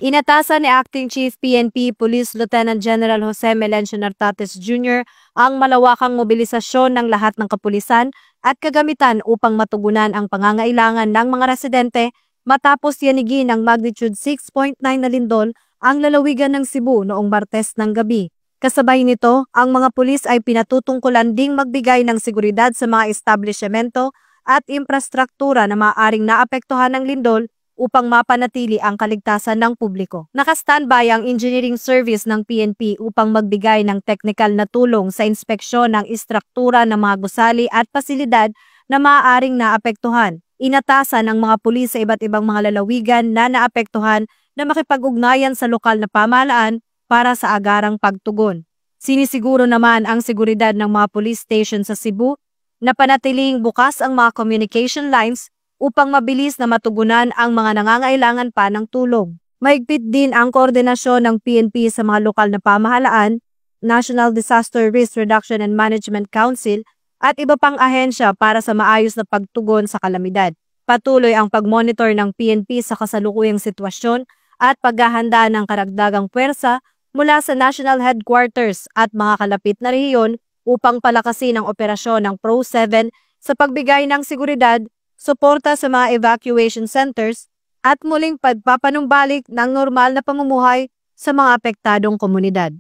Inatasan ni Acting Chief PNP Police Lieutenant General Jose Melencio Nartates Jr. ang malawakang mobilisasyon ng lahat ng kapulisan at kagamitan upang matugunan ang pangangailangan ng mga residente matapos yanigin ng magnitude 6.9 na lindol ang lalawigan ng Cebu noong Martes ng gabi. Kasabay nito, ang mga pulis ay pinatutungkulan ding magbigay ng seguridad sa mga establishmento at infrastruktura na maaaring naapektuhan ng lindol upang mapanatili ang kaligtasan ng publiko. Naka-standby ang engineering service ng PNP upang magbigay ng technical na tulong sa inspeksyon ng istruktura ng mga gusali at pasilidad na maaaring naapektuhan. Inatasan ng mga pulis sa iba't ibang mga lalawigan na naapektuhan na makipag-ugnayan sa lokal na pamahalaan para sa agarang pagtugon. Sinisiguro naman ang seguridad ng mga police station sa Cebu na panatiling bukas ang mga communication lines upang mabilis na matugunan ang mga nangangailangan pa ng tulong. Mahigpit din ang koordinasyon ng PNP sa mga lokal na pamahalaan, National Disaster Risk Reduction and Management Council at iba pang ahensya para sa maayos na pagtugon sa kalamidad. Patuloy ang pag-monitor ng PNP sa kasalukuyang sitwasyon at paghahanda ng karagdagang puwersa mula sa National Headquarters at mga kalapit na rehiyon upang palakasin ang operasyon ng PRO-7 sa pagbigay ng seguridad, suporta sa mga evacuation centers at muling pagpapanumbalik ng normal na pamumuhay sa mga apektadong komunidad.